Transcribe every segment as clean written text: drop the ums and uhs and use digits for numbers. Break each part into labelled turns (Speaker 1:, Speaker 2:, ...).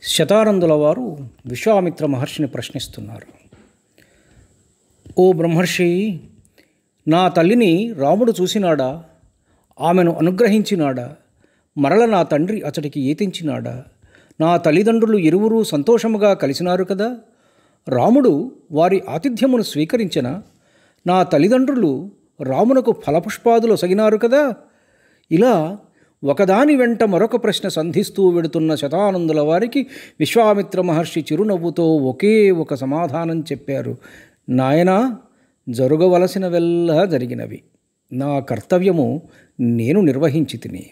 Speaker 1: శతానందుల వారు విశ్వామిత్ర మహర్షిని ప్రశ్నిస్తున్నారు. ఓ బ్రహ్మర్షి, నా తల్లిని రాముడు చూసినాడా? ఆమెను అనుగ్రహించినాడా? మరల నా తండ్రి అతడికి ఏతించినాడా? నా తల్లిదండ్రులు ఇరువురూ సంతోషముగా కలిసినారు కదా. రాముడు వారి ఆతిథ్యమును స్వీకరించిన నా తల్లిదండ్రులు రామునకు ఫలపుష్పాదులు సగినారు కదా. ఇలా ఒకదాని వెంట మరొక ప్రశ్న సంధిస్తూ వెడుతున్న శతానందుల వారికి విశ్వామిత్ర మహర్షి చిరునవ్వుతో ఒకే ఒక సమాధానం చెప్పారు. నాయనా, జరగవలసినవెల్లా జరిగినవి. నా కర్తవ్యము నేను నిర్వహించి తిని.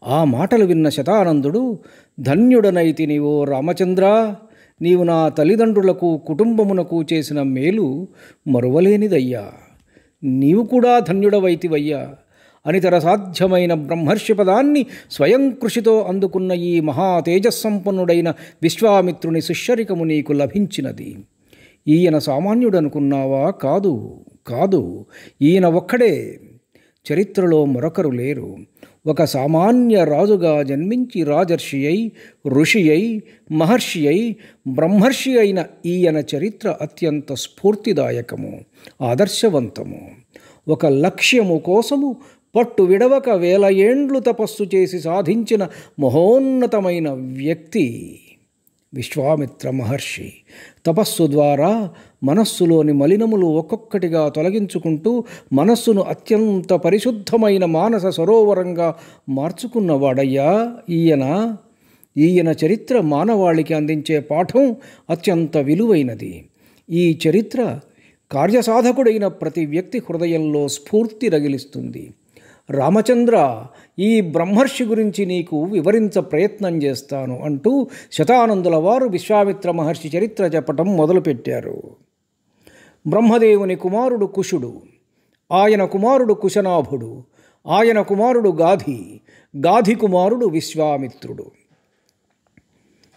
Speaker 1: ఆ మాటలు విన్న శతానందుడు, ధన్యుడనైతిని ఓ రామచంద్ర, నీవు నా తల్లిదండ్రులకు కుటుంబమునకు చేసిన మేలు మరువలేనిదయ్యా. నీవు కూడా ధన్యుడవైతివయ్యా. అనితర సాధ్యమైన బ్రహ్మర్షి పదాన్ని స్వయం కృషితో అందుకున్న ఈ మహా తేజస్సంపన్నుడైన విశ్వామిత్రుని శిష్యరికము నీకు లభించినది. ఈయన సామాన్యుడనుకున్నావా? కాదు కాదు, ఈయన ఒక్కడే. చరిత్రలో మరొకరు లేరు. ఒక సామాన్య రాజుగా జన్మించి రాజర్షి అయి, ఋషి అయి, మహర్షి అయి, బ్రహ్మర్షి అయిన ఈయన చరిత్ర అత్యంత స్ఫూర్తిదాయకము, ఆదర్శవంతము. ఒక లక్ష్యము కోసము పట్టు విడవక వేల ఏండ్లు తపస్సు చేసి సాధించిన మహోన్నతమైన వ్యక్తి విశ్వామిత్ర మహర్షి. తపస్సు ద్వారా మనస్సులోని మలినములు ఒక్కొక్కటిగా తొలగించుకుంటూ మనస్సును అత్యంత పరిశుద్ధమైన మానస సరోవరంగా మార్చుకున్నవాడయ్యా ఈయన చరిత్ర మానవాళికి అందించే పాఠం అత్యంత విలువైనది. ఈ చరిత్ర కార్యసాధకుడైన ప్రతి వ్యక్తి హృదయంలో స్ఫూర్తి రగిలిస్తుంది. రామచంద్ర, ఈ బ్రహ్మర్షి గురించి నీకు వివరించ ప్రయత్నం చేస్తాను అంటూ శతానందుల వారు విశ్వామిత్ర మహర్షి చరిత్ర చెప్పటం మొదలుపెట్టారు. బ్రహ్మదేవుని కుమారుడు కుశుడు, ఆయన కుమారుడు కుశనాభుడు, ఆయన కుమారుడు గాధి కుమారుడు విశ్వామిత్రుడు.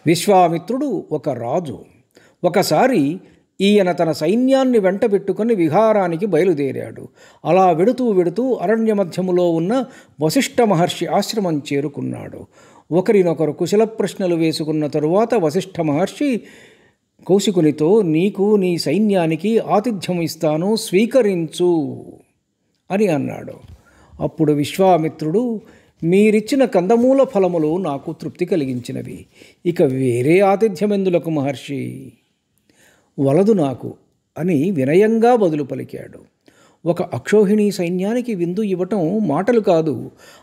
Speaker 1: విశ్వామిత్రుడు ఒక రాజు. ఒకసారి ఈయన తన సైన్యాన్ని వెంట పెట్టుకుని విహారానికి బయలుదేరాడు. అలా వెడుతూ అరణ్య మధ్యములో ఉన్న వశిష్ఠ మహర్షి ఆశ్రమం చేరుకున్నాడు. ఒకరినొకరు కుశల ప్రశ్నలు వేసుకున్న తరువాత వశిష్ఠ మహర్షి కౌశికునితో, నీకు నీ సైన్యానికి ఆతిథ్యం ఇస్తాను, స్వీకరించు అని అన్నాడు. అప్పుడు విశ్వామిత్రుడు, మీరిచ్చిన కందమూల ఫలములు నాకు తృప్తి కలిగించినవి. ఇక వేరే ఆతిథ్యమెందులకు మహర్షి? వలదు నాకు అని వినయంగా బదులు పలికాడు. ఒక అక్షోహిణీ సైన్యానికి విందు ఇవ్వటం మాటలు కాదు.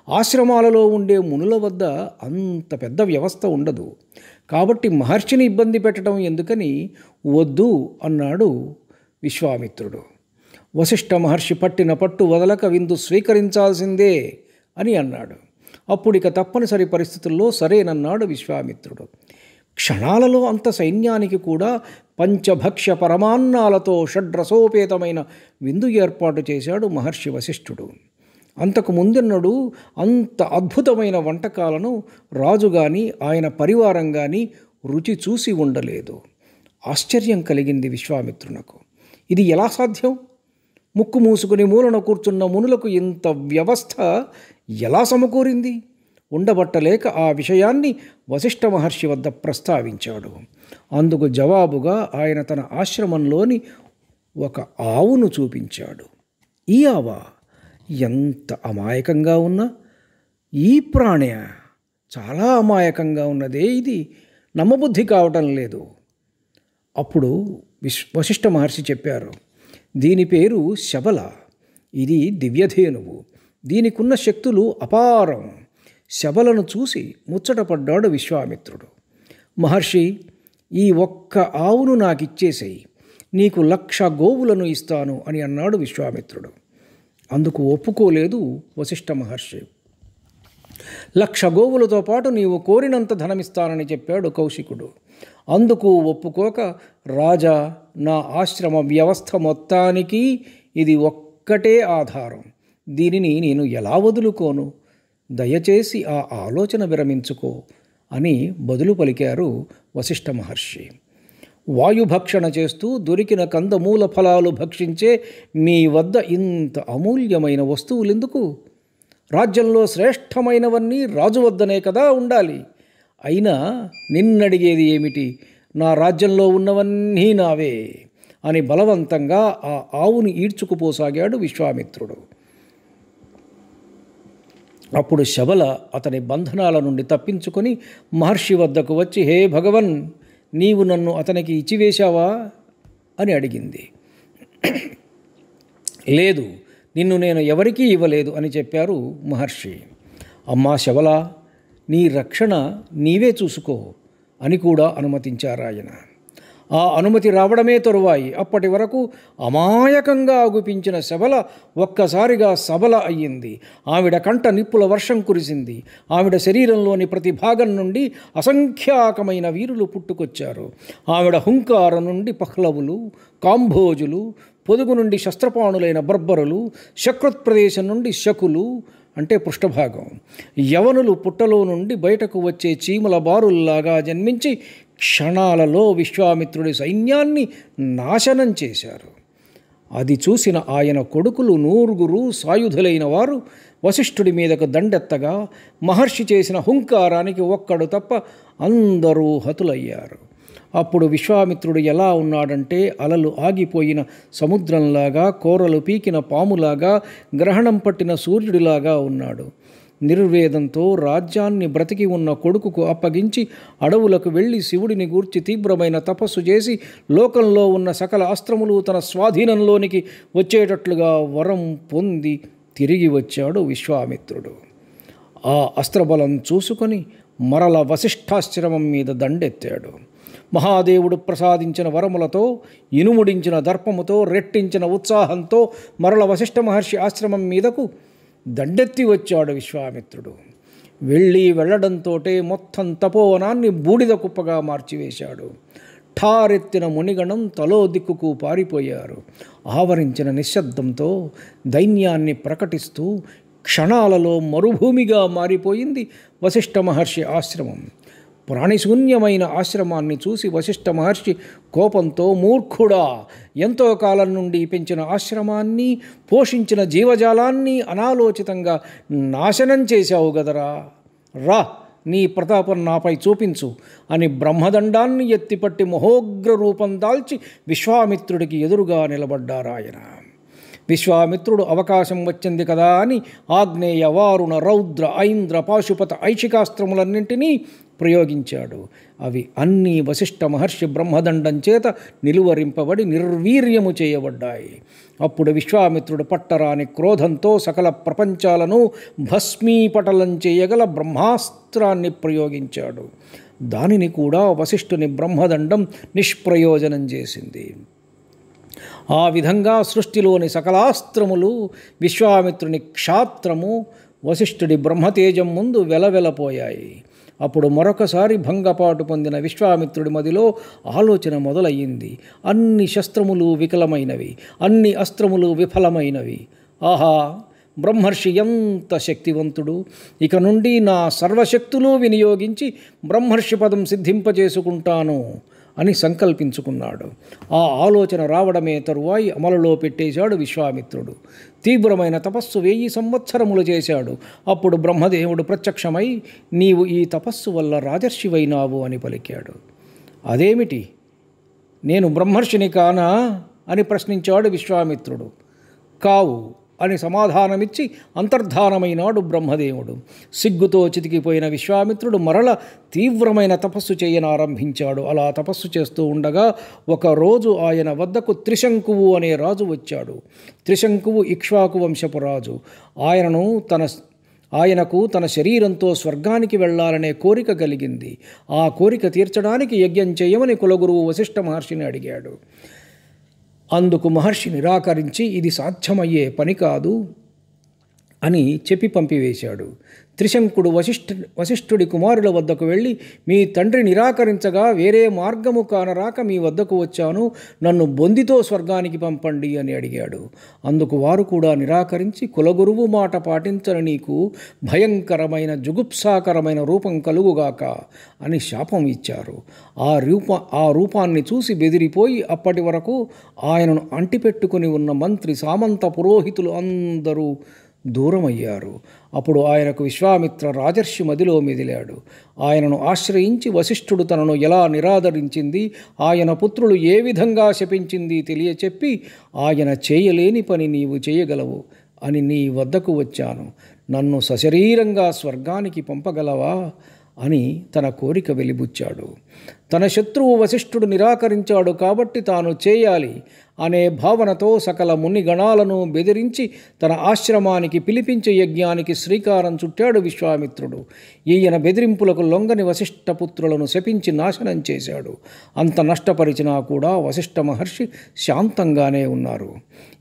Speaker 1: ఆశ్రమాలలో ఉండే మునుల వద్ద అంత పెద్ద వ్యవస్థ ఉండదు. కాబట్టి మహర్షిని ఇబ్బంది పెట్టడం ఎందుకని వద్దు అన్నాడు విశ్వామిత్రుడు. వశిష్ఠ మహర్షి పట్టిన పట్టు వదలక విందు స్వీకరించాల్సిందే అని అన్నాడు. అప్పుడిక తప్పనిసరి పరిస్థితుల్లో సరేనన్నాడు విశ్వామిత్రుడు. క్షణాలలో అంత సైన్యానికి కూడా పంచభక్ష్య పరమాన్నాలతో షడ్రసోపేతమైన విందు ఏర్పాటు చేశాడు మహర్షి వశిష్ఠుడు. అంతకు ముందున్నడు అంత అద్భుతమైన వంటకాలను రాజు కానీ ఆయన పరివారం కానీ రుచి చూసి ఉండలేదు. ఆశ్చర్యం కలిగింది విశ్వామిత్రునకు. ఇది ఎలా సాధ్యం? ముక్కు మూసుకుని మూలన కూర్చున్న మునులకు ఇంత వ్యవస్థ ఎలా సమకూరింది? ఉండబట్టలేక ఆ విషయాన్ని వశిష్ఠ మహర్షి వద్ద ప్రస్తావించాడు. అందుకు జవాబుగా ఆయన తన ఆశ్రమంలోని ఒక ఆవును చూపించాడు. ఈ ఆవా ఎంత అమాయకంగా ఉన్నా! ఈ ప్రాణి చాలా అమాయకంగా ఉన్నదే, ఇది నమ్మబుద్ధి కావటం లేదు. అప్పుడు వశిష్ఠ మహర్షి చెప్పారు, దీని పేరు శబల. ఇది దివ్యధేనువు. దీనికున్న శక్తులు అపారం. శబలను చూసి ముచ్చటపడ్డాడు విశ్వామిత్రుడు. మహర్షి, ఈ ఒక్క ఆవును నాకిచ్చేసేయి, నీకు 1,00,000 గోవులను ఇస్తాను అని అన్నాడు విశ్వామిత్రుడు. అందుకు ఒప్పుకోలేదు వశిష్ఠ మహర్షి. 1,00,000 గోవులతో పాటు నీవు కోరినంత ధనమిస్తానని చెప్పాడు కౌశికుడు. అందుకు ఒప్పుకోక, రాజా, నా ఆశ్రమ వ్యవస్థ మొత్తానికి ఇది ఒక్కటే ఆధారం. దీనిని నేను ఎలా వదులుకోను? దయచేసి ఆ ఆలోచన విరమించుకో అని బదులు పలికారు వశిష్ఠ మహర్షి. వాయుభక్షణ చేస్తూ దొరికిన కందమూల ఫలాలు భక్షించే మీ వద్ద ఇంత అమూల్యమైన వస్తువులెందుకు? రాజ్యంలో శ్రేష్టమైనవన్నీ రాజు వద్దనే కదా ఉండాలి. అయినా నిన్నడిగేది ఏమిటి? నా రాజ్యంలో ఉన్నవన్నీ నావే అని బలవంతంగా ఆ ఆవుని ఈడ్చుకుపోసాగాడు విశ్వామిత్రుడు. అప్పుడు శబల అతని బంధనాల నుండి తప్పించుకొని మహర్షి వద్దకు వచ్చి, హే భగవన్, నీవు నన్ను అతనికి ఇచ్చివేశావా అని అడిగింది. లేదు, నిన్ను నేను ఎవరికీ ఇవ్వలేదు అని చెప్పారు మహర్షి. అమ్మా శబల, నీ రక్షణ నీవే చూసుకో అని కూడా అనుమతించారు ఆయన. ఆ అనుమతి రావడమే తరువాయి. అప్పటి వరకు అమాయకంగా అగుపించిన శబల ఒక్కసారిగా సబల అయ్యింది. ఆవిడ కంట నిప్పుల వర్షం కురిసింది. ఆవిడ శరీరంలోని ప్రతి భాగం నుండి అసంఖ్యాకమైన వీరులు పుట్టుకొచ్చారు. ఆవిడ హుంకారం నుండి పహ్లవులు, కాంభోజులు, పొదుగు నుండి శస్త్రపాణులైన బర్బరులు, శకృత్ ప్రదేశం నుండి శకులు అంటే పృష్ఠభాగం, యవనులు పుట్టలో నుండి బయటకు వచ్చే చీమల బారుల్లాగా జన్మించి క్షణాలలో విశ్వామిత్రుడి సైన్యాన్ని నాశనం చేశారు. అది చూసిన ఆయన కొడుకులు 9 సాయుధులైన వారు వశిష్ఠుడి మీదకు దండెత్తగా మహర్షి చేసిన హుంకారానికి ఒక్కడు తప్ప అందరూ హతులయ్యారు. అప్పుడు విశ్వామిత్రుడు ఎలా ఉన్నాడంటే అలలు ఆగిపోయిన సముద్రంలాగా, కోరలు పీకిన పాములాగా, గ్రహణం పట్టిన సూర్యుడిలాగా ఉన్నాడు. నిర్వేదంతో రాజ్యాన్ని బ్రతికి ఉన్న కొడుకుకు అప్పగించి అడవులకు వెళ్ళి శివుడిని గూర్చి తీవ్రమైన తపస్సు చేసి లోకంలో ఉన్న సకల అస్త్రములు తన స్వాధీనంలోనికి వచ్చేటట్లుగా వరం పొంది తిరిగి వచ్చాడు విశ్వామిత్రుడు. ఆ అస్త్రబలం చూసుకొని మరల వశిష్ఠాశ్రమం మీద దండెత్తాడు. మహాదేవుడు ప్రసాదించిన వరములతో, ఇనుముడించిన దర్పముతో, రెట్టించిన ఉత్సాహంతో మరల వశిష్ఠ మహర్షి ఆశ్రమం మీదకు దండెత్తి వచ్చాడు విశ్వామిత్రుడు. వెళ్ళడంతోటే మొత్తం తపోవనాన్ని బూడిద కుప్పగా మార్చివేశాడు. ఠారెత్తిన మునిగణం తలో దిక్కుకు పారిపోయారు. ఆవరించిన నిశ్శబ్దంతో దైన్యాన్ని ప్రకటిస్తూ క్షణాలలో మరుభూమిగా మారిపోయింది వశిష్ఠ మహర్షి ఆశ్రమం. ప్రాణిశూన్యమైన ఆశ్రమాన్ని చూసి వశిష్ఠ మహర్షి కోపంతో, మూర్ఖుడా, ఎంతో కాలం నుండి పెంచిన ఆశ్రమాన్ని, పోషించిన జీవజాలాన్ని అనాలోచితంగా నాశనం చేశావు గదరా, రా నీ ప్రతాపం నాపై చూపించు అని బ్రహ్మదండాన్ని ఎత్తిపట్టి మహోగ్ర రూపం దాల్చి విశ్వామిత్రుడికి ఎదురుగా నిలబడ్డారాయన. విశ్వామిత్రుడు అవకాశం వచ్చింది కదా అని ఆగ్నేయ, వారుణ, రౌద్ర, ఐంద్ర, పాశుపత, ఐషికాస్త్రములన్నింటినీ ప్రయోగించాడు. అవి అన్నీ వశిష్ఠ మహర్షి బ్రహ్మదండం చేత నిలువరింపబడి నిర్వీర్యము చేయబడ్డాయి. అప్పుడు విశ్వామిత్రుడు పట్టరాని క్రోధంతో సకల ప్రపంచాలను భస్మీపటలం చేయగల బ్రహ్మాస్త్రాన్ని ప్రయోగించాడు. దానిని కూడా వశిష్ఠుని బ్రహ్మదండం నిష్ప్రయోజనం చేసింది. ఆ విధంగా సృష్టిలోని సకలాస్త్రములు విశ్వామిత్రుని క్షాత్రము, వశిష్ఠుడి బ్రహ్మతేజం ముందు వెలవెలపోయాయి. అప్పుడు మరొకసారి భంగపాటు పొందిన విశ్వామిత్రుడి మదిలో ఆలోచన మొదలయ్యింది. అన్ని శస్త్రములు వికలమైనవి, అన్ని అస్త్రములు విఫలమైనవి. ఆహా, బ్రహ్మర్షి ఎంత శక్తివంతుడు! ఇక నుండి నా సర్వశక్తులు వినియోగించి బ్రహ్మర్షి పదం సిద్ధింపజేసుకుంటాను అని సంకల్పించుకున్నాడు. ఆ ఆలోచన రావడమే తరువాయి అమలులో పెట్టేశాడు విశ్వామిత్రుడు. తీవ్రమైన తపస్సు 1000 సంవత్సరములు చేశాడు. అప్పుడు బ్రహ్మదేవుడు ప్రత్యక్షమై, నీవు ఈ తపస్సు వల్ల రాజర్షివైనావు అని పలికాడు. అదేమిటి, నేను బ్రహ్మర్షిని కానా అని ప్రశ్నించాడు విశ్వామిత్రుడు. కావు అని సమాధానమిచ్చి అంతర్ధానమైనాడు బ్రహ్మదేవుడు. సిగ్గుతో చితికిపోయిన విశ్వామిత్రుడు మరల తీవ్రమైన తపస్సు చేయనారంభించాడు. అలా తపస్సు చేస్తూ ఉండగా ఒకరోజు ఆయన వద్దకు త్రిశంకువు అనే రాజు వచ్చాడు. త్రిశంకువు ఇక్ష్వాకు వంశపు రాజు. ఆయనకు తన శరీరంతో స్వర్గానికి వెళ్లాలనే కోరిక కలిగింది. ఆ కోరిక తీర్చడానికి యజ్ఞం చేయమని కులగురువు వశిష్ఠ మహర్షిని అడిగాడు. అందుకు మహర్షి నిరాకరించి, ఇది సాధ్యమయ్యే పని కాదు అని చెప్పి పంపివేశాడు. త్రిశంకుడు వశిష్ఠుడి కుమారుల వద్దకు వెళ్ళి, మీ తండ్రి నిరాకరించగా వేరే మార్గము కానరాక మీ వద్దకు వచ్చాను, నన్ను బొందితో స్వర్గానికి పంపండి అని అడిగాడు. అందుకు వారు కూడా నిరాకరించి, కులగురువు మాట పాటించని నీకు భయంకరమైన జుగుప్సాకరమైన రూపం కలుగుగాక అని శాపం ఇచ్చారు. ఆ రూపాన్ని చూసి బెదిరిపోయి అప్పటి వరకు ఆయనను అంటిపెట్టుకుని ఉన్న మంత్రి, సామంత, పురోహితులు అందరూ దూరమయ్యారు. అప్పుడు ఆయనకు విశ్వామిత్ర రాజర్షి మదిలో మెదిలాడు. ఆయనను ఆశ్రయించి వశిష్ఠుడు తనను ఎలా నిరాదరించింది, ఆయన పుత్రులు ఏ విధంగా శపించింది తెలియచెప్పి, ఆయన చేయలేని పని నీవు చేయగలవు అని నీ వద్దకు వచ్చాను. నన్ను సశరీరంగా స్వర్గానికి పంపగలవా అని తన కోరిక వెలిబుచ్చాడు. తన శత్రువు వశిష్ఠుడు నిరాకరించాడు కాబట్టి తాను చేయాలి అనే భావనతో సకల మునిగణాలను బెదిరించి తన ఆశ్రమానికి పిలిపించే యజ్ఞానికి శ్రీకారం చుట్టాడు విశ్వామిత్రుడు. ఈయన బెదిరింపులకు లొంగని వశిష్ఠపుత్రులను శపించి నాశనం చేశాడు. అంత నష్టపరిచినా కూడా వశిష్ఠ మహర్షి శాంతంగానే ఉన్నారు.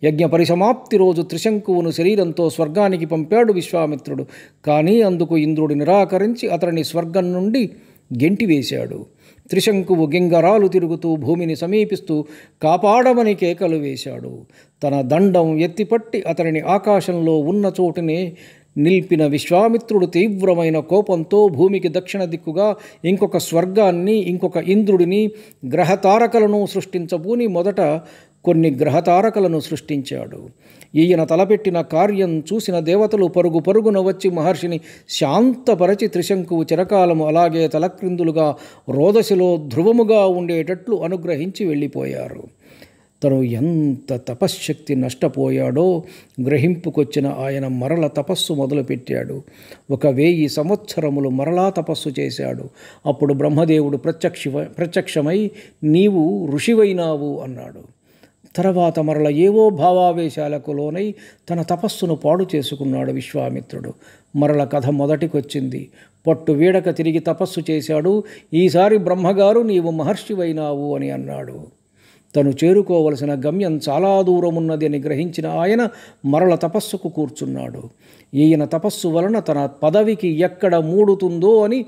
Speaker 1: యజ్ఞ పరిసమాప్తి రోజు త్రిశంకువును శరీరంతో స్వర్గానికి పంపాడు విశ్వామిత్రుడు. కానీ అందుకు ఇంద్రుడు నిరాకరించి అతడిని స్వర్గం నుండి గెంటివేశాడు. త్రిశంకువు గింగరాలు తిరుగుతూ భూమిని సమీపిస్తూ కాపాడమని కేకలు వేశాడు. తన దండం ఎత్తిపట్టి అతనిని ఆకాశంలో ఉన్న చోటునే నిలిపిన విశ్వామిత్రుడు తీవ్రమైన కోపంతో భూమికి దక్షిణ దిక్కుగా ఇంకొక స్వర్గాన్ని, ఇంకొక ఇంద్రుడిని, గ్రహతారకలను సృష్టించబూని మొదట కొన్ని గ్రహతారకలను సృష్టించాడు. ఈయన తలపెట్టిన కార్యం చూసిన దేవతలు పరుగు పరుగున వచ్చి మహర్షిని శాంతపరచి త్రిశంకువు చిరకాలము అలాగే తలక్రిందులుగా రోదసిలో ధ్రువముగా ఉండేటట్లు అనుగ్రహించి వెళ్ళిపోయారు. తను ఎంత తపశ్శక్తి నష్టపోయాడో గ్రహింపుకొచ్చిన ఆయన మరల తపస్సు మొదలుపెట్టాడు. 1000 సంవత్సరములు మరలా తపస్సు చేశాడు. అప్పుడు బ్రహ్మదేవుడు ప్రత్యక్షమై నీవు ఋషివైనావు అన్నాడు. తర్వాత మరల ఏవో భావావేశాలకు లోనై తన తపస్సును పాడు చేసుకున్నాడు విశ్వామిత్రుడు. మరల కథ మొదటికొచ్చింది. పట్టు వీడక తిరిగి తపస్సు చేశాడు. ఈసారి బ్రహ్మగారు నీవు మహర్షివైనావు అని అన్నాడు. తను చేరుకోవలసిన గమ్యం చాలా దూరమున్నది అని గ్రహించిన ఆయన మరల తపస్సుకు కూర్చున్నాడు. ఈయన తపస్సు వలన తన పదవికి ఎక్కడ మూడుతుందో అని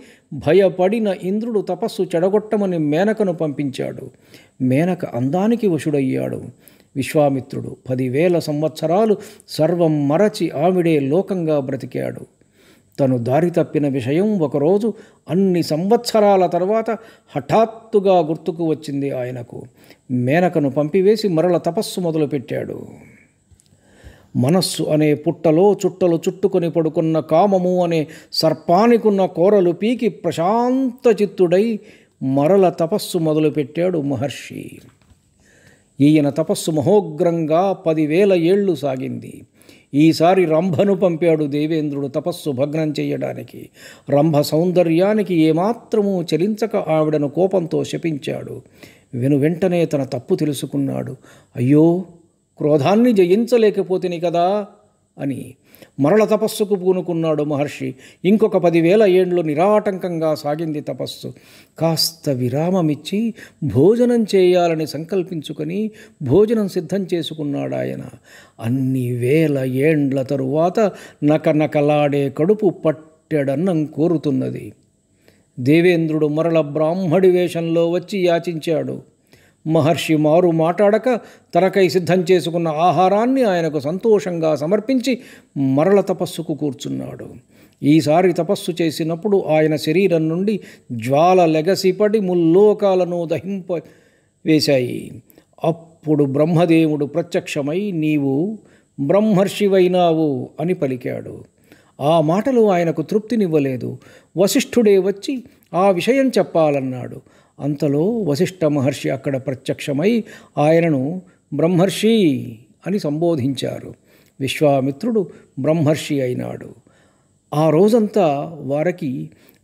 Speaker 1: భయపడిన ఇంద్రుడు తపస్సు చెడగొట్టమని మేనకను పంపించాడు. మేనక అందానికి వశుడయ్యాడు. విశ్వామిత్రుడు 10,000 సంవత్సరాలు సర్వం మరచి ఆవిడే లోకంగా బ్రతికాడు. తను దారి తప్పిన విషయం ఒకరోజు అన్ని సంవత్సరాల తర్వాత హఠాత్తుగా గుర్తుకు వచ్చింది ఆయనకు. మేనకను పంపివేసి మరల తపస్సు మొదలుపెట్టాడు. మనస్సు అనే పుట్టలో చుట్టలు చుట్టుకొని పడుకున్న కామము అనే సర్పానికున్న కోరలు పీకి ప్రశాంత చిత్తుడై మరల తపస్సు మొదలుపెట్టాడు మహర్షి. ఈయన తపస్సు మహోగ్రంగా 10,000 ఏళ్ళు సాగింది. ఈసారి రంభను పంపాడు దేవేంద్రుడు తపస్సు భగ్నం చేయడానికి. రంభ సౌందర్యానికి ఏమాత్రమూ చలించక ఆవిడను కోపంతో శపించాడు. వెంటనే తన తప్పు తెలుసుకున్నాడు. అయ్యో, క్రోధాన్ని జయించలేకపోతేని కదా అని మరల తపస్సుకు పూనుకున్నాడు మహర్షి. ఇంకొక 10,000 ఏండ్లు నిరాటంకంగా సాగింది తపస్సు. కాస్త విరామమిచ్చి భోజనం చేయాలని సంకల్పించుకొని భోజనం సిద్ధం చేసుకున్నాడు ఆయన. అన్ని వేల ఏండ్ల తరువాత నకనకలాడే కడుపు పట్టెడన్నం కోరుతున్నది. దేవేంద్రుడు మరల బ్రాహ్మడి వేషంలో వచ్చి యాచించాడు. మహర్షి మారు మాట్లాడక తనకై సిద్ధం చేసుకున్న ఆహారాన్ని ఆయనకు సంతోషంగా సమర్పించి మరల తపస్సుకు కూర్చున్నాడు. ఈసారి తపస్సు చేసినప్పుడు ఆయన శరీరం నుండి జ్వాల లెగసిపడి ముల్లోకాలను దహింపవేశాయి. అప్పుడు బ్రహ్మదేవుడు ప్రత్యక్షమై నీవు బ్రహ్మర్షివైనావు అని పలికాడు. ఆ మాటలు ఆయనకు తృప్తినివ్వలేదు. వశిష్ఠుడే వచ్చి ఆ విషయం చెప్పాలన్నాడు. అంతలో వశిష్ఠ మహర్షి అక్కడ ప్రత్యక్షమై ఆయనను బ్రహ్మర్షి అని సంబోధించారు. విశ్వామిత్రుడు బ్రహ్మర్షి అయినాడు. ఆ రోజంతా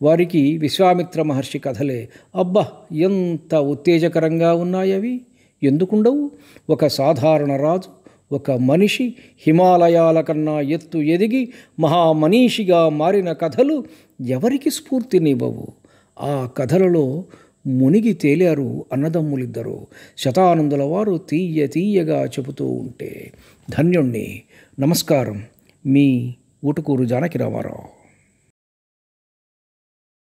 Speaker 1: వారికి విశ్వామిత్ర మహర్షి కథలే. అబ్బా, ఎంత ఉత్తేజకరంగా ఉన్నాయవి! ఎందుకుండవు? ఒక సాధారణ రాజు, ఒక మనిషి హిమాలయాల కన్నా ఎత్తు ఎదిగి మహామనీషిగా మారిన కథలు ఎవరికి స్ఫూర్తినివ్వవు? ఆ కథలలో మునిగి తేలారు అన్నదమ్ములిద్దరూ. శతానందుల వారు తీయగా చెబుతూ ఉంటే ధన్యుణ్ణి. నమస్కారం, మీ ఊటుకూరు జానకి రామారావు.